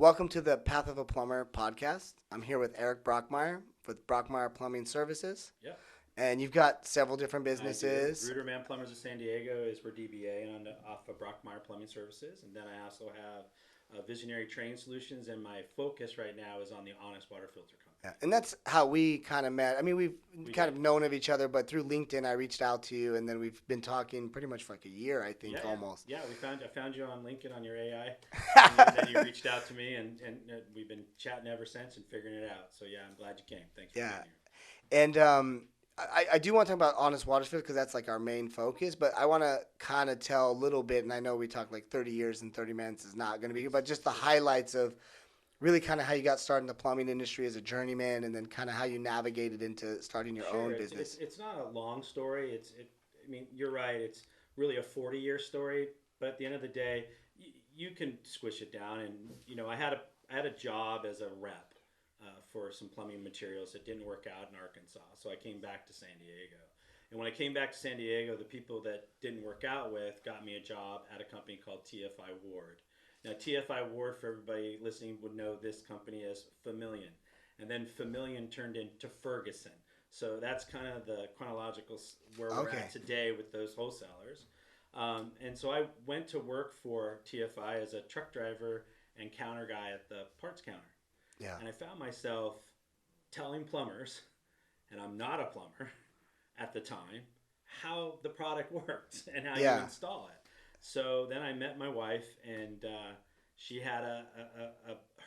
Welcome to the Path of a Plumber podcast. I'm here with Erick Brockmire with Brockmire Plumbing Services. Yep, And you've got several different I do. businesses. Rooterman Plumbers of San Diego is where DBA on off of Brockmire Plumbing Services, and then I also have Visionary Train Solutions, and my focus right now is on the Honest Water Filter Company. Yeah. And that's how we kind of met. I mean, we've We kind did. of known of each other, but through LinkedIn, I reached out to you, and then we've been talking pretty much for like a year, I think, Yeah, almost. yeah. I found you on LinkedIn on your AI, and then you reached out to me, and we've been chatting ever since and figuring it out. So yeah, I'm glad you came. Thanks for Yeah. being here. And I do want to talk about Honest Water Filter because that's like our main focus, but I want to kind of tell a little bit, and I know we talked like 30 years and 30 minutes is not going to be good, but just the highlights of really kind of how you got started in the plumbing industry as a journeyman, and then kind of how you navigated into starting your own Sure, business. it's not a long story. I mean, you're right. It's really a 40-year story, but at the end of the day, you can squish it down. And I had a job as a rep for some plumbing materials that didn't work out in Arkansas, so I came back to San Diego. And when I came back to San Diego, the people that didn't work out with got me a job at a company called TFI Ward. Now, TFI Ward, for everybody listening, would know this company as Famillion. And then Famillion turned into Ferguson. So that's kind of the chronological where we're Okay. at today with those wholesalers. And so I went to work for TFI as a truck driver and counter guy at the parts counter. Yeah. And I found myself telling plumbers, and I'm not a plumber at the time, how the product works and how Yeah. you install it. So then I met my wife, and she had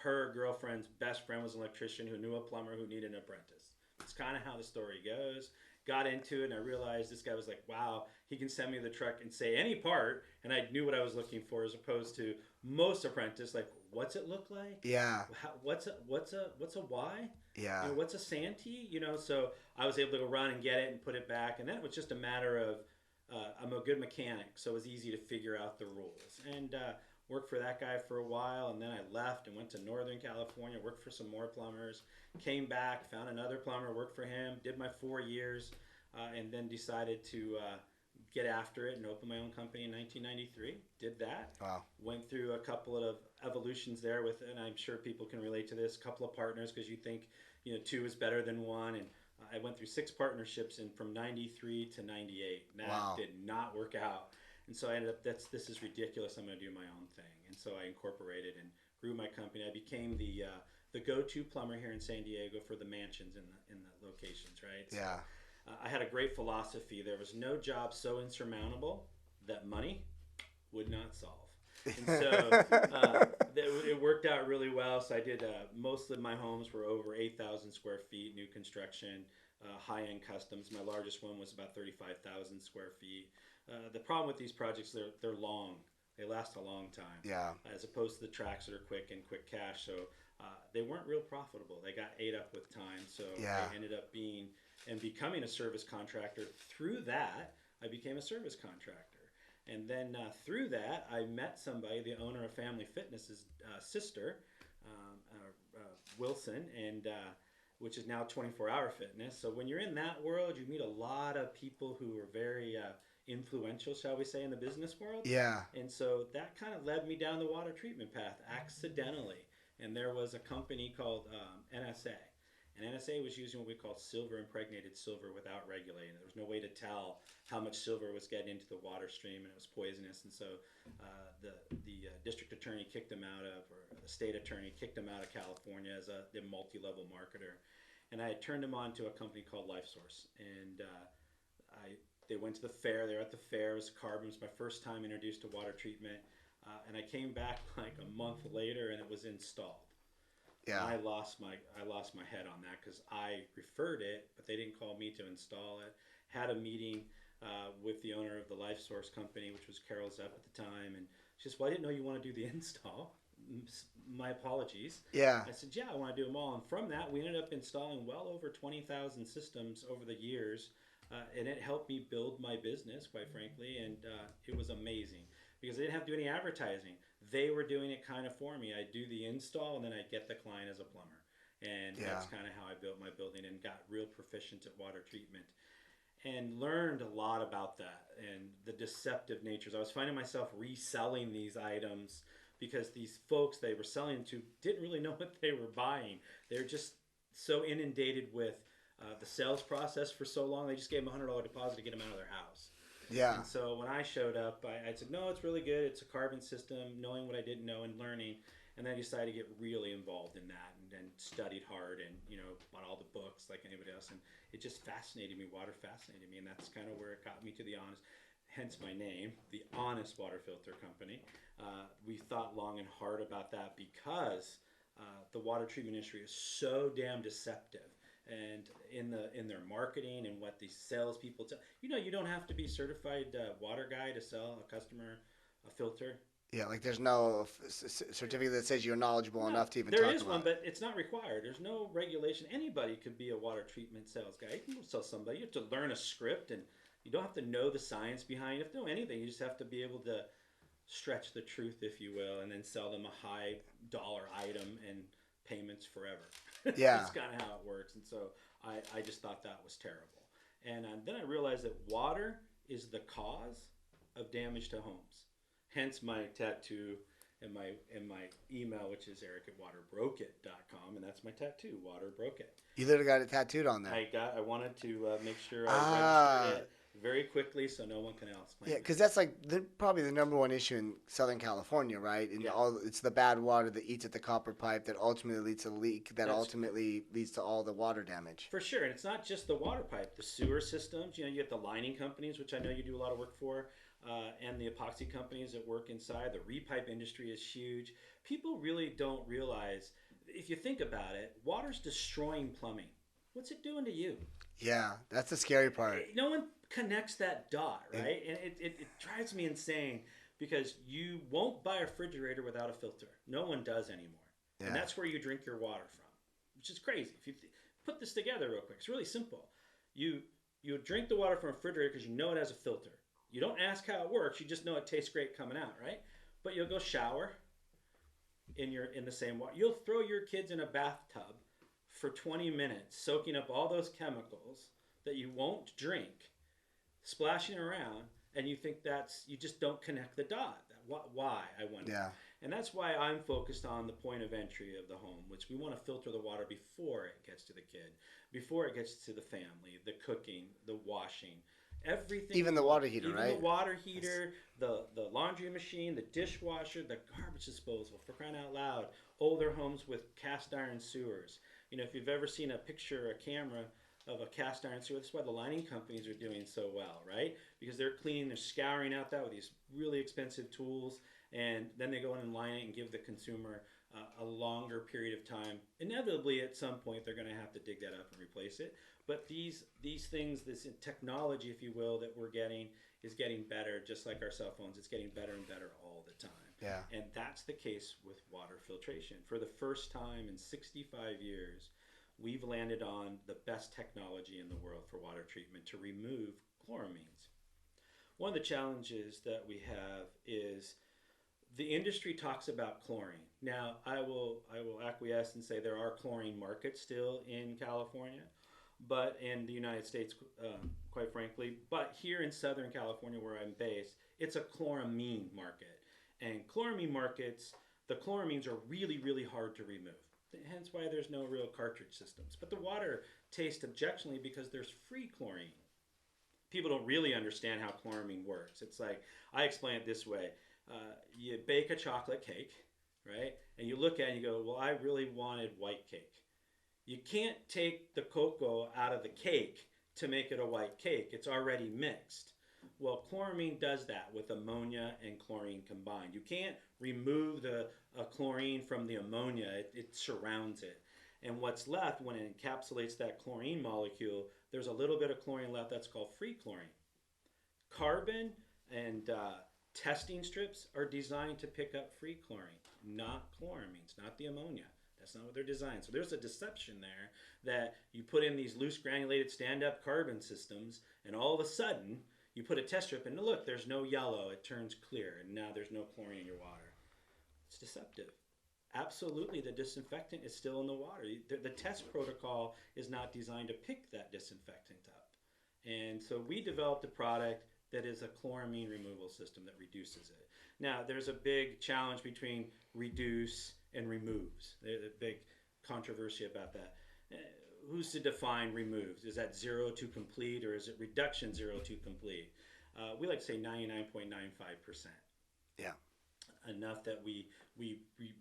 her girlfriend's best friend was an electrician who knew a plumber who needed an apprentice. It's kind of how the story goes. Got into it, and I realized this guy was like, wow, he can send me the truck and say any part, and I knew what I was looking for, as opposed to most apprentice, like, what's it look like? Yeah. What's a Y? Yeah. What's a Santee? So I was able to go run and get it and put it back, and then it was just a matter of I'm a good mechanic, so it was easy to figure out the rules. And worked for that guy for a while, and then I left and went to Northern California, worked for some more plumbers, came back, found another plumber, worked for him, did my 4 years, and then decided to get after it and open my own company in 1993. Did that. Wow. Went through a couple of evolutions there with, and I'm sure people can relate to this, a couple of partners, because you think two is better than one, and I went through 6 partnerships from 93 to 98. And that Wow. did not work out. And so I ended up, this is ridiculous. I'm going to do my own thing. And so I incorporated and grew my company. I became the go-to plumber here in San Diego for the mansions in the locations, right? So, Yeah. I had a great philosophy. There was no job so insurmountable that money would not solve. And so it worked out really well. So I did most of my homes were over 8,000 square feet, new construction, high-end customs. My largest one was about 35,000 square feet. The problem with these projects, they're long. They last a long time. Yeah. As opposed to the tracks that are quick and quick cash. So they weren't real profitable. They got ate up with time. So Yeah. I ended up becoming a service contractor. Through that, I became a service contractor. And then through that, I met somebody, the owner of Family Fitness's sister, Wilson, and which is now 24-hour fitness. So when you're in that world, you meet a lot of people who are very influential, shall we say, in the business world. Yeah. And so that kind of led me down the water treatment path accidentally. And there was a company called NSA. And NSA was using what we call silver impregnated silver without regulating. There was no way to tell how much silver was getting into the water stream, and it was poisonous. And so the district attorney kicked them out of, or the state attorney kicked them out of California as the multi-level marketer. And I had turned them on to a company called LifeSource. And they went to the fair. They were at the fair. It was carbons, my first time introduced to water treatment. And I came back like a month later, and it was installed. Yeah. I lost my head on that because I referred it, but they didn't call me to install it. Had a meeting with the owner of the Life Source company, which was Carol Zepp at the time, and she says, "Well, I didn't know you want to do the install." My apologies. Yeah. I said, "Yeah, I want to do them all." And from that, we ended up installing well over 20,000 systems over the years, and it helped me build my business, quite frankly, and it was amazing because I didn't have to do any advertising. They were doing it kind of for me. I'd do the install, and then I'd get the client as a plumber. And that's kind of how I built my building and got real proficient at water treatment and learned a lot about that and the deceptive natures. I was finding myself reselling these items because these folks they were selling to didn't really know what they were buying. They're just so inundated with the sales process for so long. They just gave them $100 deposit to get them out of their house. Yeah. And so when I showed up, I said, no, it's really good. It's a carbon system, knowing what I didn't know and learning. And then I decided to get really involved in that and studied hard and, bought all the books like anybody else. And it just fascinated me. Water fascinated me. And that's kind of where it got me to the honest, hence my name, the Honest Water Filter Company. We thought long and hard about that because the water treatment industry is so damn deceptive. And in their marketing and what these salespeople tell you don't have to be certified water guy to sell a customer a filter. Yeah, like there's no certificate that says you're knowledgeable enough to even talk about it. There is one, but it's not required. There's no regulation. Anybody could be a water treatment sales guy. You can sell somebody. You have to learn a script, and you don't have to know the science behind it. You have to know anything. You just have to be able to stretch the truth, if you will, and then sell them a high dollar item and payments forever. Yeah. That's kind of how it works. And so I just thought that was terrible. And then I realized that water is the cause of damage to homes. Hence my tattoo and my email, which is erick@waterbrokeit.com, and that's my tattoo, Water Broke It. You literally got it tattooed on there. I wanted to make sure I registered it very quickly so no one can else claim Yeah, it. because that's like probably the number one issue in Southern California, right? And it's the bad water that eats at the copper pipe that ultimately leads to the leak that ultimately leads to all the water damage. For sure, and it's not just the water pipe, the sewer systems. You get the lining companies, which I know you do a lot of work for, and the epoxy companies that work inside. The repipe industry is huge. People really don't realize, if you think about it, water's destroying plumbing. What's it doing to you? Yeah, that's the scary part. No one connects that dot, right? And it drives me insane because you won't buy a refrigerator without a filter. No one does anymore. Yeah. And that's where you drink your water from, which is crazy. If you put this together real quick, it's really simple. You drink the water from a refrigerator because you know it has a filter. You don't ask how it works. You just know it tastes great coming out, right? But you'll go shower in the same water. You'll throw your kids in a bathtub for 20 minutes, soaking up all those chemicals that you won't drink, splashing around, and you think you just don't connect the dot. Why, I wonder. Yeah. And that's why I'm focused on the point of entry of the home, which we want to filter the water before it gets to the kid, before it gets to the family, the cooking, the washing, everything. Even the water heater, right? Even the water heater, the laundry machine, the dishwasher, the garbage disposal, for crying out loud. Older homes with cast iron sewers. If you've ever seen a picture, a camera of a cast iron sewer, that's why the lining companies are doing so well, right? Because they're cleaning, they're scouring out that with these really expensive tools, and then they go in and line it and give the consumer a longer period of time. Inevitably, at some point, they're going to have to dig that up and replace it. But these things, this technology, if you will, that we're getting is getting better, just like our cell phones. It's getting better and better all the time. Yeah. And that's the case with water filtration. For the first time in 65 years, we've landed on the best technology in the world for water treatment to remove chloramines. One of the challenges that we have is the industry talks about chlorine. Now, I will acquiesce and say there are chlorine markets still in California, but in the United States, quite frankly. But here in Southern California, where I'm based, it's a chloramine market. And chloramine markets, the chloramines are really, really hard to remove. Hence why there's no real cartridge systems. But the water tastes objectionably because there's free chlorine. People don't really understand how chloramine works. It's like, I explain it this way. You bake a chocolate cake, right? And you look at it and you go, well, I really wanted white cake. You can't take the cocoa out of the cake to make it a white cake. It's already mixed. Well, chloramine does that with ammonia and chlorine combined. You can't remove the chlorine from the ammonia. It surrounds it. And what's left, when it encapsulates that chlorine molecule, there's a little bit of chlorine left that's called free chlorine. Carbon and testing strips are designed to pick up free chlorine, not chloramines, not the ammonia. That's not what they're designed. So there's a deception there that you put in these loose granulated stand-up carbon systems, and all of a sudden you put a test strip and look, there's no yellow, it turns clear, and now there's no chlorine in your water. It's deceptive. Absolutely, the disinfectant is still in the water. The test protocol is not designed to pick that disinfectant up. And so we developed a product that is a chloramine removal system that reduces it. Now, there's a big challenge between reduce and removes. There's a big controversy about that. Who's to define removes? Is that 0 to complete, or is it reduction 0 to complete? We like to say 99.95%. Yeah. Enough that we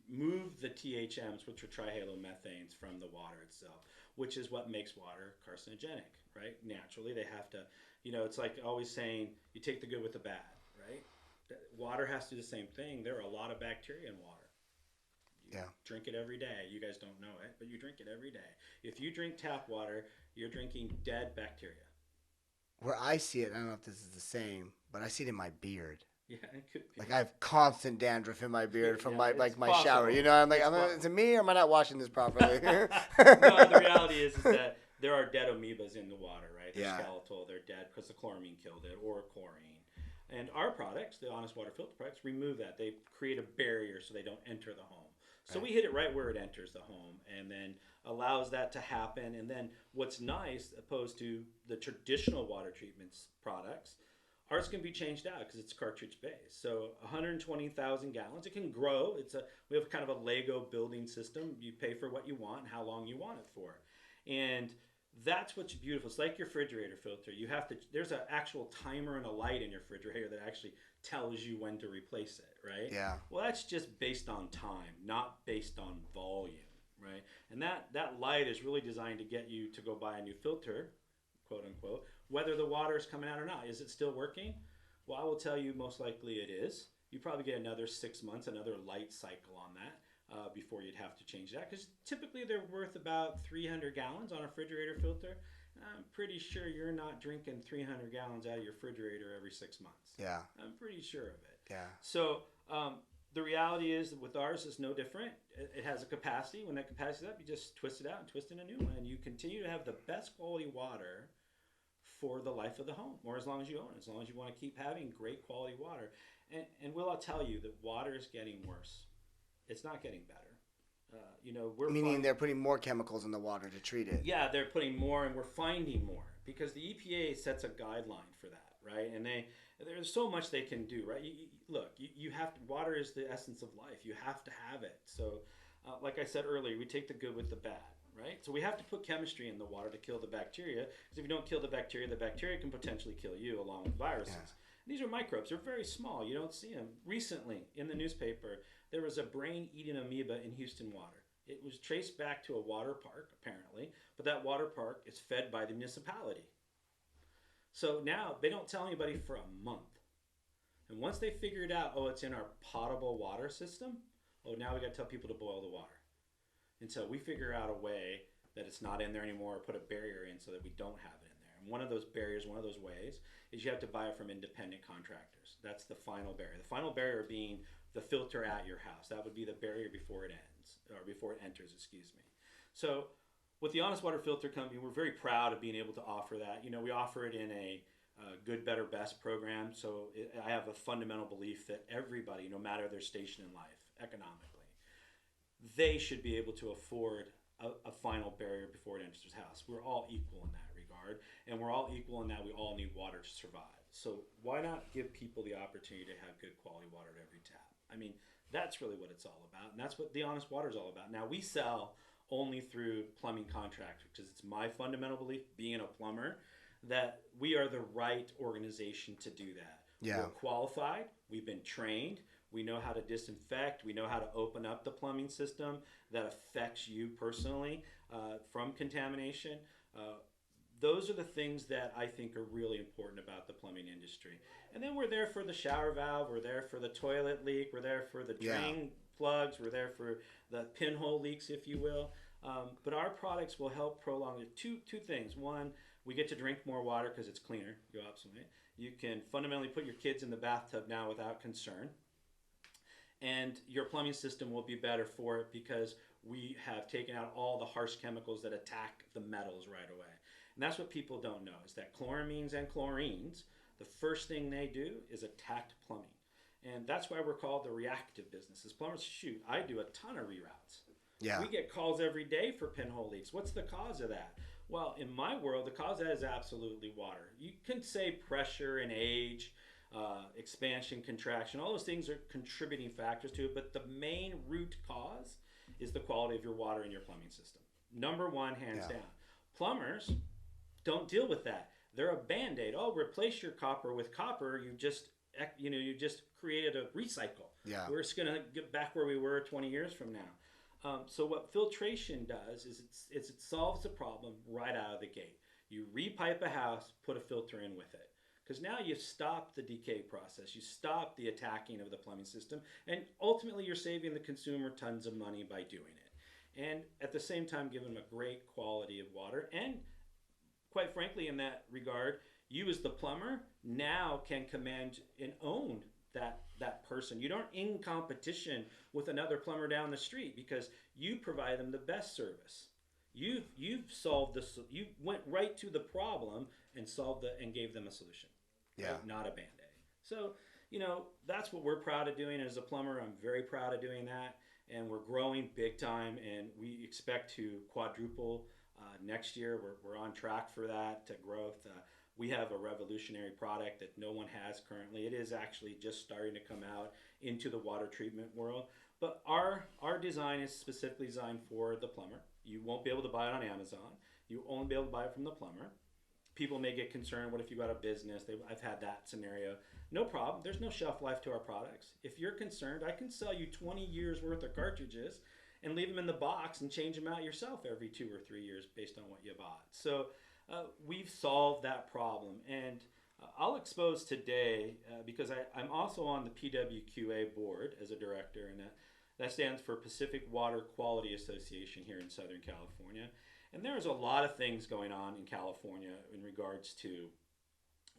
remove the THMs, which are trihalomethanes, from the water itself, which is what makes water carcinogenic, right? Naturally, they have to, it's like always saying, you take the good with the bad, right? Water has to do the same thing. There are a lot of bacteria in water. You drink it every day. You guys don't know it, but you drink it every day. If you drink tap water, you're drinking dead bacteria. Where I see it, I don't know if this is the same, but I see it in my beard. Yeah, it could be. Like I have constant dandruff in my beard from my possible. shower. I'm like, is it me or am I not washing this properly? No, the reality is that there are dead amoebas in the water, right? They're skeletal. They're dead because the chloramine killed it, or chlorine. And our products, the Honest Water filter products, remove that. They create a barrier so they don't enter the home. So we hit it right where it enters the home, and then allows that to happen. And then what's nice, opposed to the traditional water treatments products, ours can be changed out because it's cartridge based. So 120,000 gallons. It can grow. We have kind of a Lego building system. You pay for what you want and how long you want it for. And that's what's beautiful. It's like your refrigerator filter. There's an actual timer and a light in your refrigerator that actually tells you when to replace it, right? Yeah. Well, that's just based on time, not based on volume, right? And that light is really designed to get you to go buy a new filter, quote unquote, whether the water is coming out or not. Is it still working? Well, I will tell you most likely it is. You probably get another 6 months, another light cycle on that before you'd have to change that. Because typically they're worth about 300 gallons on a refrigerator filter. I'm pretty sure you're not drinking 300 gallons out of your refrigerator every 6 months. Yeah. I'm pretty sure of it. Yeah. So the reality is that with ours, it's no different. It has a capacity. When that capacity is up, you just twist it out and twist in a new one. And you continue to have the best quality water for the life of the home, or as long as you own it, as long as you want to keep having great quality water. And Will, I'll tell you that water is getting worse. It's not getting better. Meaning they're putting more chemicals in the water to treat it. Yeah, they're putting more, and we're finding more because the EPA sets a guideline for that, right? And there's so much they can do, right? You have to. Water is the essence of life. You have to have it. So, like I said earlier, we take the good with the bad, right? So we have to put chemistry in the water to kill the bacteria. Because if you don't kill the bacteria can potentially kill you along with viruses. Yeah. These are microbes. They're very small. You don't see them. Recently, in the newspaper, there was a brain-eating amoeba in Houston water. It was traced back to a water park, apparently, but that water park is fed by the municipality. So now they don't tell anybody for a month. And once they figured out, it's in our potable water system, now we got to tell people to boil the water. Until we figure out a way that it's not in there anymore, or put a barrier in so that we don't have it in there. And one of those barriers, one of those ways, is you have to buy it from independent contractors. That's the final barrier. The final barrier being the filter at your house. That would be the barrier before it ends, or before it enters, excuse me. So with the Honest Water Filter Company, we're very proud of being able to offer that. We offer it in a good, better, best program. So I have a fundamental belief that everybody, no matter their station in life, economically, they should be able to afford a final barrier before it enters their house. We're all equal in that regard, and we're all equal in that we all need water to survive. So why not give people the opportunity to have good quality water at every tap? I mean, that's really what it's all about, and that's what the Honest Water is all about. Now, we sell only through plumbing contracts, because it's my fundamental belief, being a plumber, that we are the right organization to do that. Yeah. We're qualified. We've been trained. We know how to disinfect. We know how to open up the plumbing system that affects you personally from contamination. Those are the things that I think are really important about the plumbing industry. And then we're there for the shower valve. We're there for the toilet leak. We're there for the drain plugs. We're there for the pinhole leaks, if you will. But our products will help prolong it. Two things. One, we get to drink more water because it's cleaner. You can fundamentally put your kids in the bathtub now without concern. And your plumbing system will be better for it because we have taken out all the harsh chemicals that attack the metals right away. And that's what people don't know, is that chloramines and chlorines, the first thing they do is attack plumbing. And that's why we're called the reactive business. As plumbers, I do a ton of reroutes. Yeah. We get calls every day for pinhole leaks. What's the cause of that? Well, in my world, the cause of that is absolutely water. You can say pressure and age, expansion, contraction, all those things are contributing factors to it, but the main root cause is the quality of your water in your plumbing system. Number one, hands Yeah. down. Plumbers don't deal with that. They're a band-aid. Oh, replace your copper with copper. You just created a recycle. Yeah. We're just gonna get back where we were 20 years from now. So what filtration does is it solves the problem right out of the gate. You repipe a house, put a filter in with it. Because now you've stopped the decay process. You stop the attacking of the plumbing system. And ultimately, you're saving the consumer tons of money by doing it. And at the same time, giving them a great quality of water. And quite frankly, in that regard, you as the plumber now can command and own that person. You aren't in competition with another plumber down the street because you provide them the best service. You've solved this. You went right to the problem and and gave them a solution. Yeah. Right? Not a band-aid. So that's what we're proud of doing as a plumber. I'm very proud of doing that, and we're growing big time. And we expect to quadruple next year. We're on track for that growth. We have a revolutionary product that no one has currently. It is actually just starting to come out into the water treatment world. But our design is specifically designed for the plumber. You won't be able to buy it on Amazon. You only be able to buy it from the plumber. People may get concerned, what if you got a business? I've had that scenario. No problem. There's no shelf life to our products. If you're concerned, I can sell you 20 years worth of cartridges and leave them in the box and change them out yourself every 2 or 3 years based on what you bought. So we've solved that problem. And I'll expose today, because I'm also on the PWQA board as a director, and that stands for Pacific Water Quality Association here in Southern California. And there's a lot of things going on in California in regards to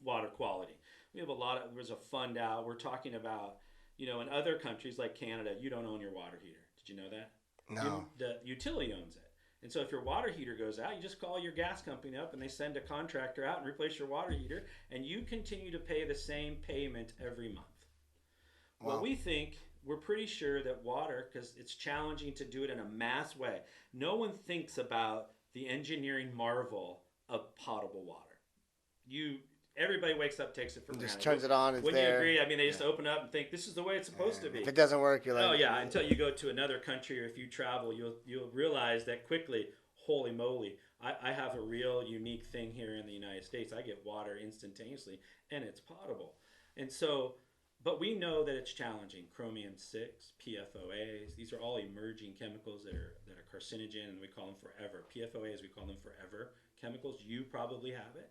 water quality. There's a fund out. We're talking about, in other countries like Canada, you don't own your water heater. Did you know that? No. The utility owns it. And so if your water heater goes out, you just call your gas company up and they send a contractor out and replace your water heater, and you continue to pay the same payment every month. Wow. Well, we're pretty sure that water, because it's challenging to do it in a mass way. No one thinks about the engineering marvel of potable water. Everybody wakes up, takes it for granted. Just turns it on, it's Wouldn't there. you agree? They just open up and think this is the way it's supposed to be. If it doesn't work, you're like, oh yeah, until you go to another country or if you travel, you'll realize that quickly. Holy moly! I have a real unique thing here in the United States. I get water instantaneously, and it's potable. And so, but we know that it's challenging. Chromium-6, PFOAs. These are all emerging chemicals that are carcinogen, and we call them forever. PFOAs, we call them forever chemicals. You probably have it.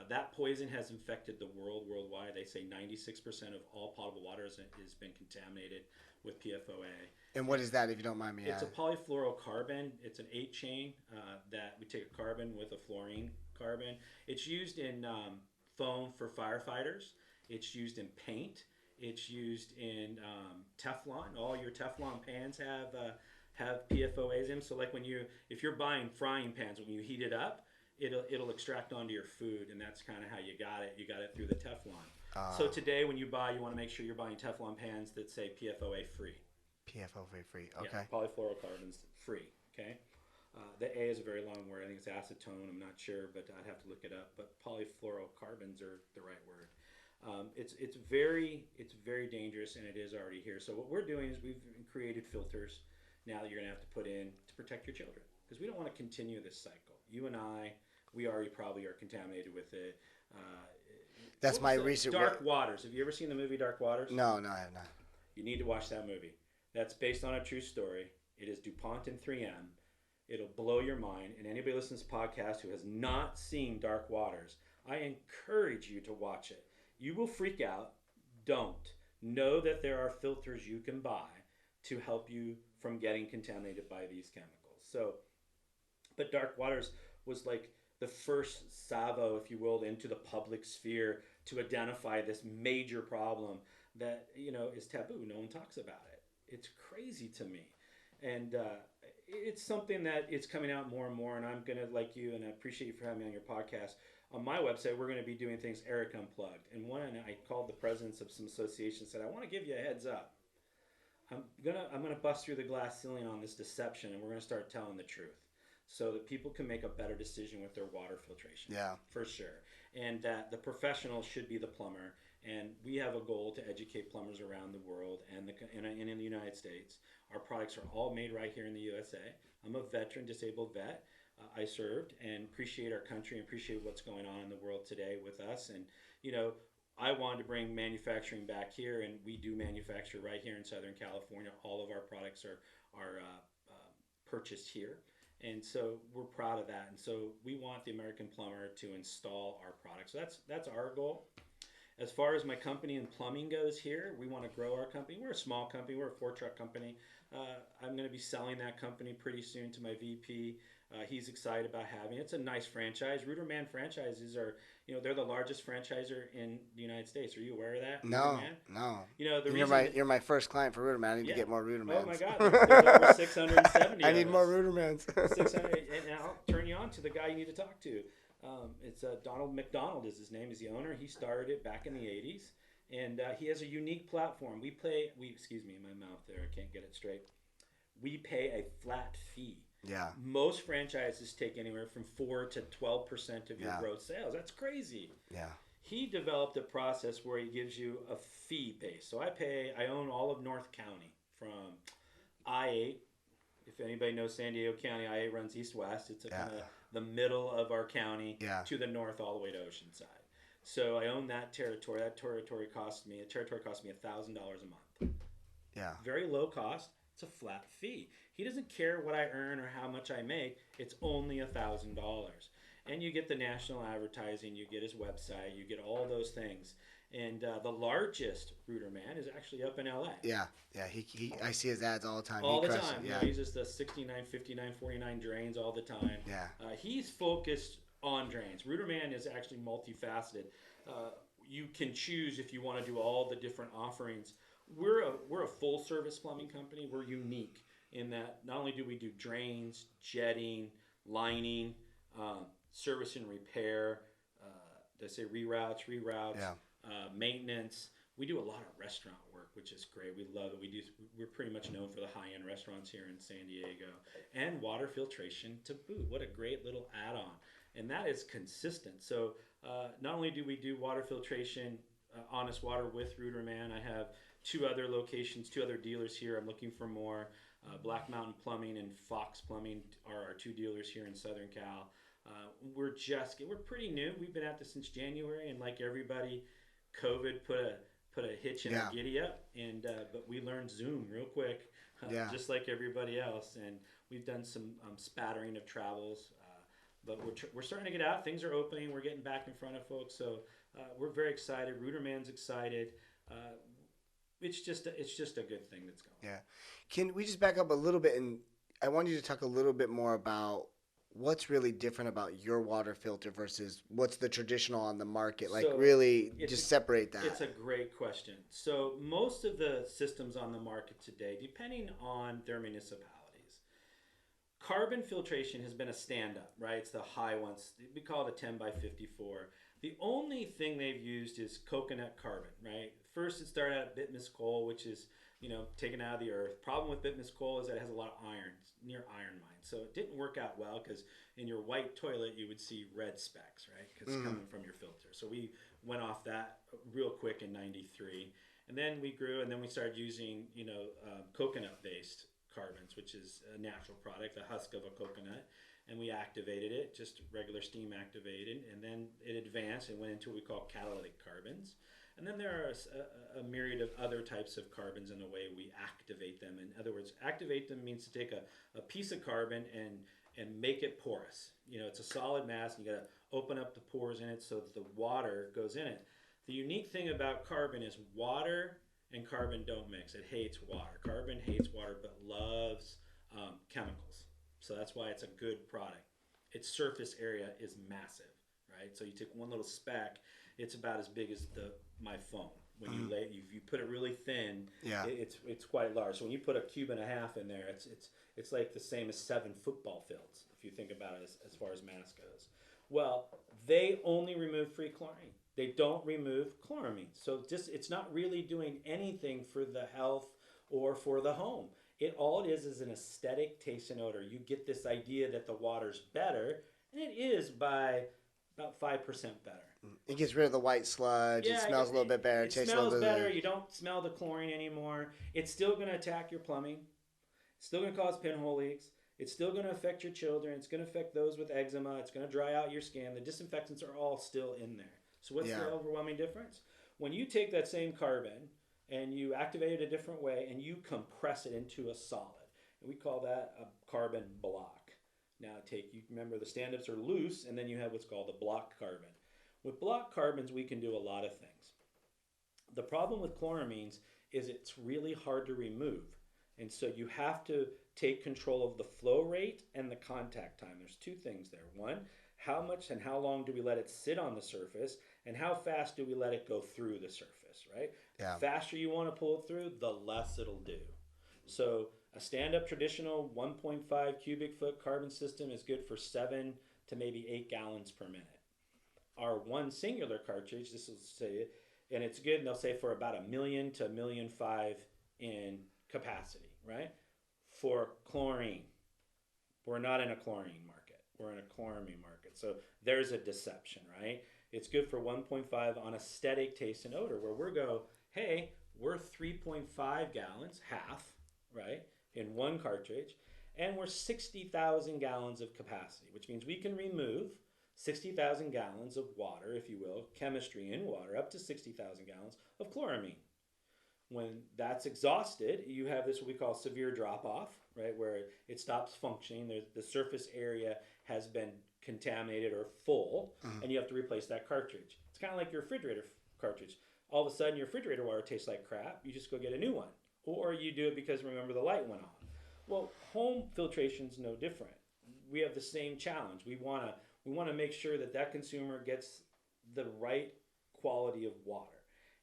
That poison has infected the worldwide. They say 96% of all potable water has been contaminated with PFOA. And what is that, if you don't mind me asking? It's a asking? polyfluorocarbon. It's an 8-chain that we take a carbon with a fluorine carbon. It's used in foam for firefighters. It's used in paint. It's used in Teflon. All your Teflon pans have PFOAs in them. So like if you're buying frying pans, when you heat it up, it'll extract onto your food, and that's kind of how you got it. You got it through the Teflon. So today when you want to make sure you're buying Teflon pans that say PFOA free. PFOA free, okay. Yeah, polyfluorocarbons free, okay? The A is a very long word. I think it's acetone. I'm not sure, but I'd have to look it up. But polyfluorocarbons are the right word. It's very dangerous, and it is already here. So what we're doing is we've created filters now that you're going to have to put in to protect your children, because we don't want to continue this cycle. You and I, we already probably are contaminated with it. That's my recent... Dark Waters. Have you ever seen the movie Dark Waters? No, I have not. You need to watch that movie. That's based on a true story. It is DuPont and 3M. It'll blow your mind. And anybody listening to this podcast who has not seen Dark Waters, I encourage you to watch it. You will freak out. Don't. Know that there are filters you can buy to help you from getting contaminated by these chemicals. So, but Dark Waters was like the first salvo, if you will, into the public sphere to identify this major problem that, is taboo. No one talks about it. It's crazy to me. And it's something that it's coming out more and more, and I'm going to, like you, and I appreciate you for having me on your podcast. On my website, we're going to be doing things Erick Unplugged. And one, I called the presidents of some associations and said, I want to give you a heads up. I'm gonna bust through the glass ceiling on this deception, and we're going to start telling the truth. so that people can make a better decision with their water filtration. Yeah. For sure. And that the professional should be the plumber. And we have a goal to educate plumbers around the world and in the United States. Our products are all made right here in the USA. I'm a veteran, disabled vet. I served and appreciate our country and appreciate what's going on in the world today with us. And, you know, I wanted to bring manufacturing back here, and we do manufacture right here in Southern California. All of our products are purchased here. And so we're proud of that. And so we want the American plumber to install our products. So that's our goal. As far as my company in plumbing goes here, we want to grow our company. We're a small company. We're a 4-truck company. I'm going to be selling that company pretty soon to my VP. He's excited about having it. It's a nice franchise. Ruderman franchises are, you know, they're the largest franchisor in the United States. Are you aware of that? No, Ruderman? no. You know, You're my first client for Ruderman. I need to get more Rudermans. Oh my God, there's over 670. I need more Rudermans. 600, and I'll turn you on to the guy you need to talk to. It's Donald McDonald is his name. He's the owner. He started it back in the 80s, and he has a unique platform. Excuse me, my mouth there. I can't get it straight. We pay a flat fee. Yeah. Most franchises take anywhere from 4 to 12% of your gross sales. That's crazy. Yeah. He developed a process where he gives you a fee base. So I own all of North County from I-8. If anybody knows San Diego County, I-8 runs east-west. It's kind of the middle of our county to the north all the way to Oceanside. So I own that territory. That territory cost me $1,000 a month. Yeah. Very low cost. It's a flat fee. He doesn't care what I earn or how much I make. It's only $1,000. And you get the national advertising, you get his website, you get all those things. And the largest Ruderman is actually up in LA. Yeah, yeah. I see his ads all the time. All the time. Yeah. He uses the 69, 59, 49 drains all the time. Yeah. He's focused on drains. Ruderman is actually multifaceted. You can choose if you want to do all the different offerings. We're a full service plumbing company. We're unique in that not only do we do drains, jetting, lining, service and repair, they say reroutes, maintenance. We do a lot of restaurant work, which is great. We love it. We're pretty much known for the high-end restaurants here in San Diego, and water filtration to boot. What a great little add-on, and that is consistent. So not only do we do water filtration, Honest Water with Ruderman, I have 2 other locations, 2 other dealers here. I'm looking for more. Black Mountain Plumbing and Fox Plumbing are our 2 dealers here in Southern Cal. We're pretty new. We've been at this since January, and like everybody, COVID put a hitch in our giddy up, and but we learned Zoom real quick, just like everybody else, and we've done some spattering of travels. But we're starting to get out. Things are opening. We're getting back in front of folks, so we're very excited. Ruderman's excited. It's just a good thing that's going. Yeah. Can we just back up a little bit, and I want you to talk a little bit more about what's really different about your water filter versus what's the traditional on the market? Like, so really just separate that. It's a great question. So most of the systems on the market today, depending on their municipalities, carbon filtration has been a stand-up, right? It's the high ones. We call it a 10 by 54. The only thing they've used is coconut carbon, right? First, it started out bitmus coal, which is, taken out of the earth. Problem with bitmus coal is that it has a lot of iron, near iron mines. So it didn't work out well because in your white toilet, you would see red specks, right? Because it's coming from your filter. So we went off that real quick in 93. And then we grew, and then we started using, coconut-based carbons, which is a natural product, the husk of a coconut. And we activated it, just regular steam activated. And then it advanced and went into what we call catalytic carbons. And then there are a myriad of other types of carbons in the way we activate them. In other words, activate them means to take a piece of carbon and make it porous. It's a solid mass, and you got to open up the pores in it so that the water goes in it. The unique thing about carbon is water and carbon don't mix. It hates water. Carbon hates water but loves chemicals. So that's why it's a good product. Its surface area is massive, right? So you take one little speck, it's about as big as my phone. When if you put it really thin, it's quite large. So when you put a cube and a half in there, it's like the same as 7 football fields, if you think about it as far as mass goes. Well, they only remove free chlorine. They don't remove chloramine. So it's not really doing anything for the health or for the home. All it is an aesthetic taste and odor. You get this idea that the water's better, and it is by about 5% better. It gets rid of the white sludge. Yeah, it smells a little bit better. It smells better. You don't smell the chlorine anymore. It's still going to attack your plumbing. It's still going to cause pinhole leaks. It's still going to affect your children. It's going to affect those with eczema. It's going to dry out your skin. The disinfectants are all still in there. So what's the overwhelming difference? When you take that same carbon and you activate it a different way and you compress it into a solid, and we call that a carbon block. Now you remember the stand-ups are loose, and then you have what's called a block carbon. With block carbons, we can do a lot of things. The problem with chloramines is it's really hard to remove. And so you have to take control of the flow rate and the contact time. There's two things there. One, how much and how long do we let it sit on the surface, and how fast do we let it go through the surface, right? Yeah. The faster you want to pull it through, the less it'll do. So a stand-up traditional 1.5 cubic foot carbon system is good for 7 to maybe 8 gallons per minute. Our one singular cartridge, this will say it, and it's good, and they'll say for about 1 million to 1.5 million in capacity, right? For chlorine. We're not in a chlorine market. We're in a chloramine market. So there's a deception, right? It's good for 1.5 on aesthetic taste and odor, where we go, hey, we're 3.5 gallons, half, right, in one cartridge, and we're 60,000 gallons of capacity, which means we can remove 60,000 gallons of water, if you will, chemistry in water, up to 60,000 gallons of chloramine. When that's exhausted, you have this what we call severe drop-off, right, where it stops functioning. The surface area has been contaminated or full, and you have to replace that cartridge. It's kind of like your refrigerator cartridge. All of a sudden, your refrigerator water tastes like crap. You just go get a new one. Or you do it because, remember, the light went off. Well, home filtration's no different. We have the same challenge. We want to make sure that consumer gets the right quality of water.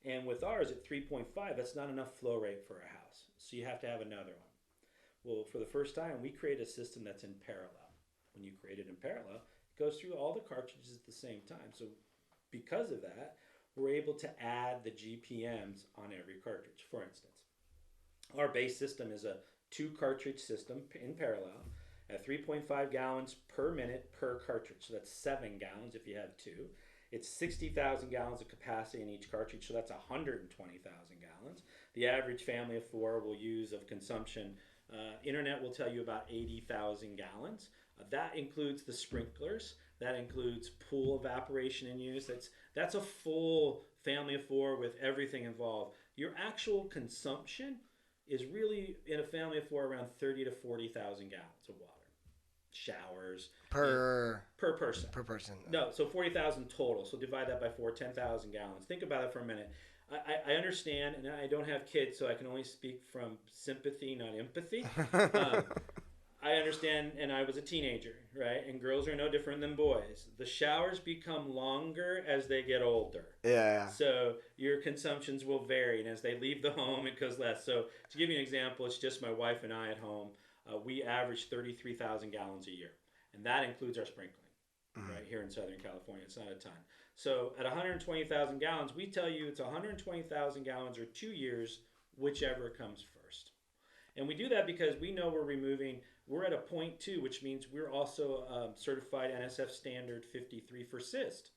And with ours at 3.5, that's not enough flow rate for a house. So you have to have another one. Well, for the first time, we create a system that's in parallel. When you create it in parallel, it goes through all the cartridges at the same time. So because of that, we're able to add the GPMs on every cartridge. For instance, our base system is a 2-cartridge system in parallel at 3.5 gallons per minute per cartridge. So that's 7 gallons if you have 2. It's 60,000 gallons of capacity in each cartridge, so that's 120,000 gallons. The average family of 4 will use of consumption. Internet will tell you about 80,000 gallons. That includes the sprinklers. That includes pool evaporation in use. That's a full family of 4 with everything involved. Your actual consumption is really, in a family of 4, around 30 to 40,000 gallons of water. Showers per person. No, so 40,000 total. So divide that by 4, 10,000 gallons. Think about it for a minute. I understand, and I don't have kids, so I can only speak from sympathy, not empathy. I understand, and I was a teenager, right? And girls are no different than boys. The showers become longer as they get older. Yeah. So your consumptions will vary, and as they leave the home, it goes less. So to give you an example, it's just my wife and I at home. We average 33,000 gallons a year, and that includes our sprinkling, right here in Southern California. It's not a ton. So at 120,000 gallons, we tell you it's 120,000 gallons or 2 years, whichever comes first. And we do that because we know we're at a 0.2, which means we're also certified NSF standard 53 for cyst.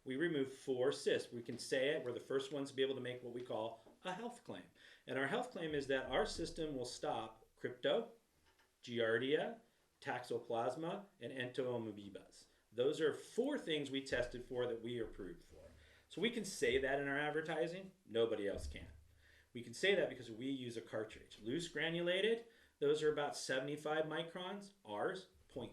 We remove 4 cysts. We can say it. We're the first ones to be able to make what we call a health claim. And our health claim is that our system will stop crypto, giardia, toxoplasma, and entomoebas. Those are 4 things we tested for that we are approved for. So we can say that in our advertising. Nobody else can. We can say that because we use a cartridge. Loose granulated, those are about 75 microns. Ours, 0.2.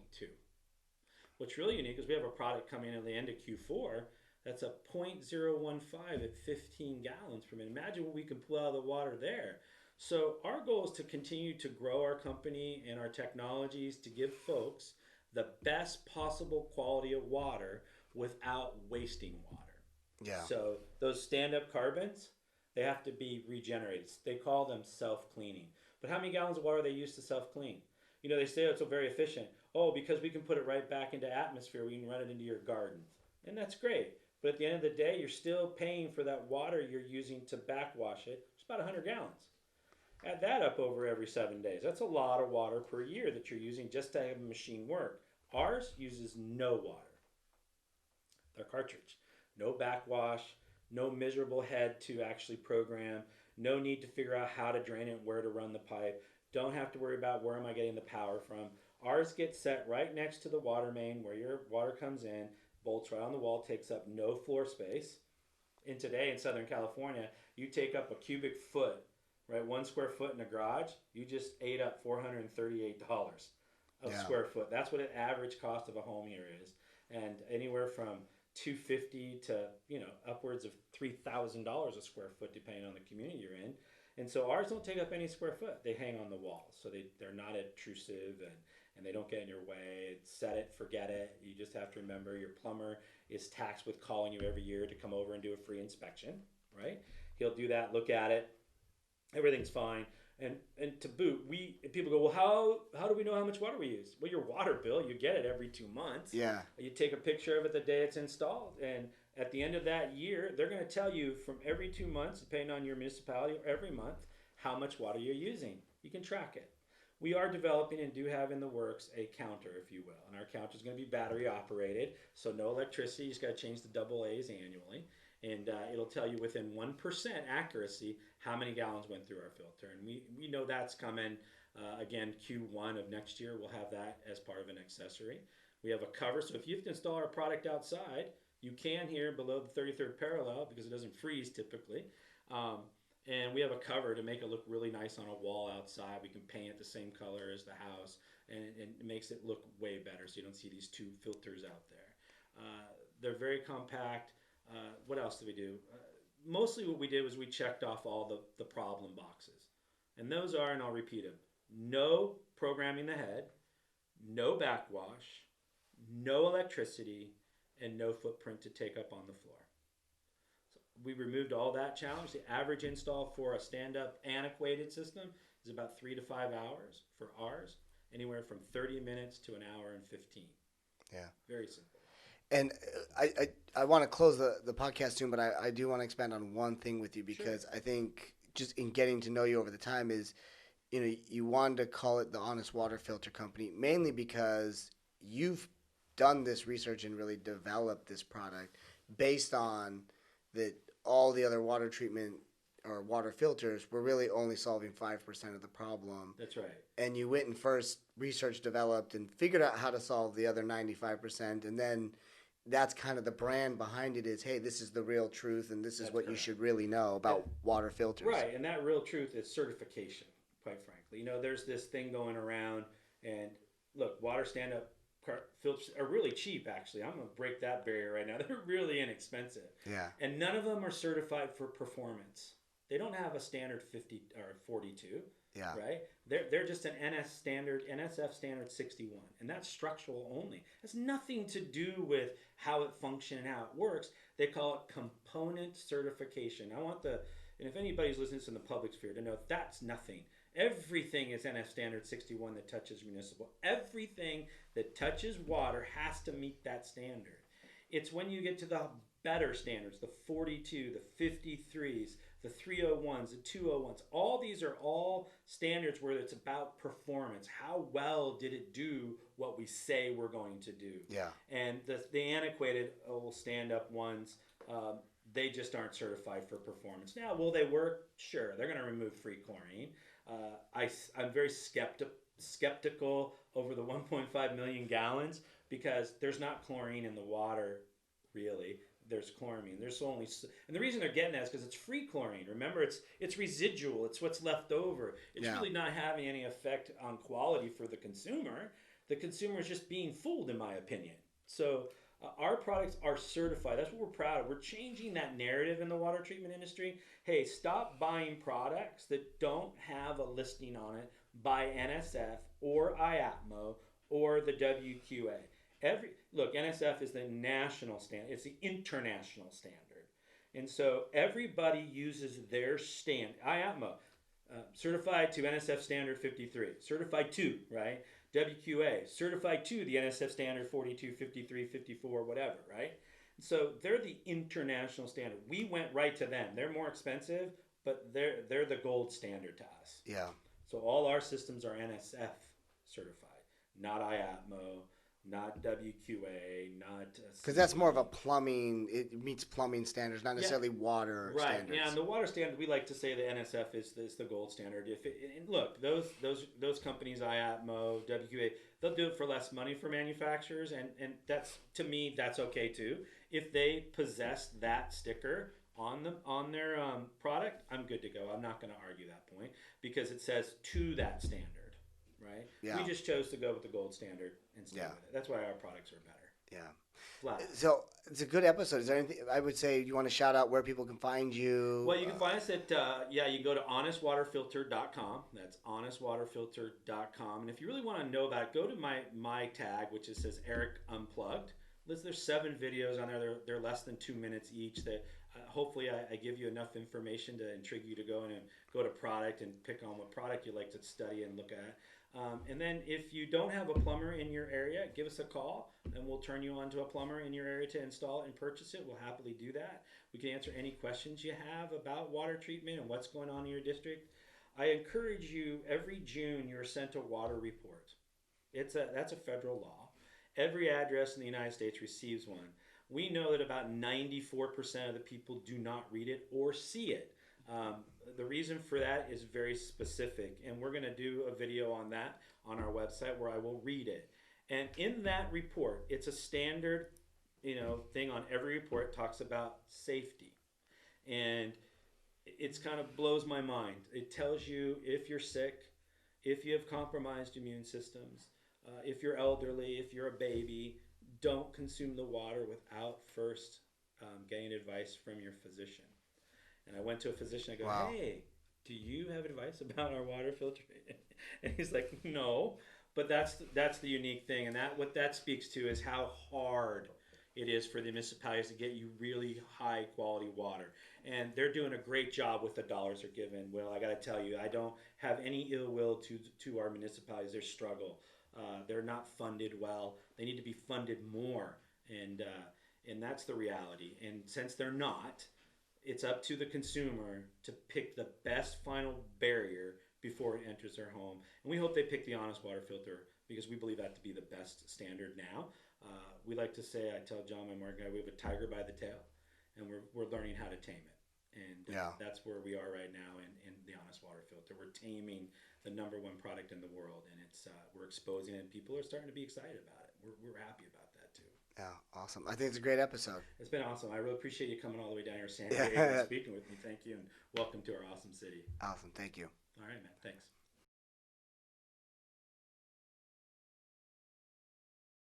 What's really unique is we have a product coming in at the end of Q4 that's a 0.015 at 15 gallons per minute. Imagine what we can pull out of the water there. So our goal is to continue to grow our company and our technologies to give folks the best possible quality of water without wasting water. Yeah. So those stand-up carbons, they have to be regenerated. They call them self-cleaning. But how many gallons of water they use to self-clean? You know, they say it's so very efficient. Oh, because we can put it right back into atmosphere, we can run it into your garden. And that's great. But at the end of the day, you're still paying for that water you're using to backwash it. It's about 100 gallons. Add that up over every 7 days. That's a lot of water per year that you're using just to have a machine work. Ours uses no water. Their cartridge. No backwash, no miserable head to actually program, no need to figure out how to drain it, where to run the pipe. Don't have to worry about where am I getting the power from. Ours gets set right next to the water main where your water comes in, bolts right on the wall, takes up no floor space. And today in Southern California, you take up a cubic foot, right? 1 square foot in a garage, you just ate up $438 a square foot. That's what an average cost of a home here is. And anywhere from 250 to upwards of $3,000 a square foot depending on the community you're in. And so ours don't take up any square foot. They hang on the wall, so they're not intrusive and they don't get in your way. Set it, forget it. You just have to remember your plumber is taxed with calling you every year to come over and do a free inspection, right? He'll do that, look at it, everything's fine. And to boot, people go, well, how do we know how much water we use? Well, your water bill, you get it every 2 months. Yeah. You take a picture of it the day it's installed, and at the end of that year, they're going to tell you from every 2 months, depending on your municipality, or every month, how much water you're using. You can track it. We are developing and do have in the works a counter, if you will, and our counter is going to be battery operated, so no electricity. You just got to change the double A's annually. And it'll tell you within 1% accuracy how many gallons went through our filter. And we know that's coming. Again, Q1 of next year, we'll have that as part of an accessory. We have a cover, so if you have to install our product outside, you can here below the 33rd parallel because it doesn't freeze typically. And we have a cover to make it look really nice on a wall outside. We can paint it the same color as the house, and it makes it look way better so you don't see these two filters out there. They're very compact. What else did we do? Mostly what we did was we checked off all the problem boxes. And those are, and I'll repeat them, no programming the head, no backwash, no electricity, and no footprint to take up on the floor. So we removed all that challenge. The average install for a stand-up antiquated system is about 3 to 5 hours. For ours, anywhere from 30 minutes to an hour and 15. Yeah. Very simple. And I want to close the podcast soon, but I do want to expand on one thing with you because I think just in getting to know you over the time is, you wanted to call it the Honest Water Filter Company, mainly because you've done this research and really developed this product based on that all the other water treatment or water filters were really only solving 5% of the problem. That's right. And you went and first research developed and figured out how to solve the other 95%, and then that's kind of the brand behind it is, hey, this is the real truth, and this is what you should really know about water filters. Right, and that real truth is certification, quite frankly. There's this thing going around, and look, water stand-up filters are really cheap, actually. I'm going to break that barrier right now. They're really inexpensive. Yeah. And none of them are certified for performance. They don't have a standard 50 or 42. Yeah. Right? They're just an NSF standard 61, and that's structural only. It has nothing to do with how it functions and how it works. They call it component certification. And if anybody's listening to in the public sphere to know that's nothing. Everything is NF standard 61 that touches municipal. Everything that touches water has to meet that standard. It's when you get to the better standards, the 42, the 53s, the 301s, the 201s. All these are all standards where it's about performance. How well did it do what we say we're going to do? Yeah. And the antiquated stand-up ones, they just aren't certified for performance. Now, will they work? Sure. They're going to remove free chlorine. I'm very skeptical over the 1.5 million gallons because there's not chlorine in the water, really. There's chloramine. And the reason they're getting that is because it's free chlorine. Remember, it's residual. It's what's left over. It's really not having any effect on quality for the consumer. The consumer is just being fooled, in my opinion. So our products are certified. That's what we're proud of. We're changing that narrative in the water treatment industry. Hey, stop buying products that don't have a listing on it by NSF or IAPMO or the WQA. Look, NSF is the national standard. It's the international standard. And so everybody uses their standard. IAPMO, certified to NSF standard 53. Certified to, right? WQA, certified to the NSF standard 42, 53, 54, whatever, right? So they're the international standard. We went right to them. They're more expensive. but they're the gold standard to us. Yeah. So all our systems are NSF certified, not IATMO, not WQA, not Because that's more of a plumbing. It meets plumbing standards, not necessarily water right. standards. Yeah, and the water standard, we like to say the NSF is the gold standard. And look, those companies, IATMO, WQA, they'll do it for less money for manufacturers, and that's, to me, that's okay too. If they possess that sticker on their product, I'm good to go. I'm not going to argue that point because it says to that standard. Right? Yeah. We just chose to go with the gold standard and stay with it. That's why our products are better. Yeah. Flat. So it's a good episode. Is there anything I would say you want to shout out where people can find you? Well, you can find us at, you can go to honestwaterfilter.com. That's honestwaterfilter.com. And if you really want to know about it, go to my tag, which says Erick Unplugged. There's 7 videos on there. They're less than 2 minutes each. That hopefully I give you enough information to intrigue you to go in and go to product and pick on what product you like to study and look at. And then if you don't have a plumber in your area, give us a call and we'll turn you on to a plumber in your area to install it and purchase it. We'll happily do that. We can answer any questions you have about water treatment and what's going on in your district. I encourage you, every June you're sent a water report. That's a federal law. Every address in the United States receives one. We know that about 94% of the people do not read it or see it. The reason for that is very specific, and we're going to do a video on that on our website where I will read it. And in that report, it's a standard, thing on every report. It talks about safety, and it's kind of blows my mind. It tells you if you're sick, if you have compromised immune systems, if you're elderly, if you're a baby, don't consume the water without first getting advice from your physician. And I went to a physician. I go, wow. Hey, do you have advice about our water filter? And he's like, no. But that's the unique thing, and what that speaks to is how hard it is for the municipalities to get you really high quality water. And they're doing a great job with the dollars they're given. Well, I got to tell you, I don't have any ill will to our municipalities. Their struggle. They're not funded well. They need to be funded more, and that's the reality. And since they're not, it's up to the consumer to pick the best final barrier before it enters their home. And we hope they pick the Honest Water Filter because we believe that to be the best standard now. We like to say, I tell John, my market guy, we have a tiger by the tail, and we're learning how to tame it. And that's where we are right now in the Honest Water Filter. We're taming the #1 product in the world, and we're exposing it, and people are starting to be excited about it. We're happy about that too. Yeah, awesome. I think it's a great episode. It's been awesome. I really appreciate you coming all the way down here to San Diego and speaking with me. Thank you, and welcome to our awesome city. Awesome. Thank you. All right, man. Thanks.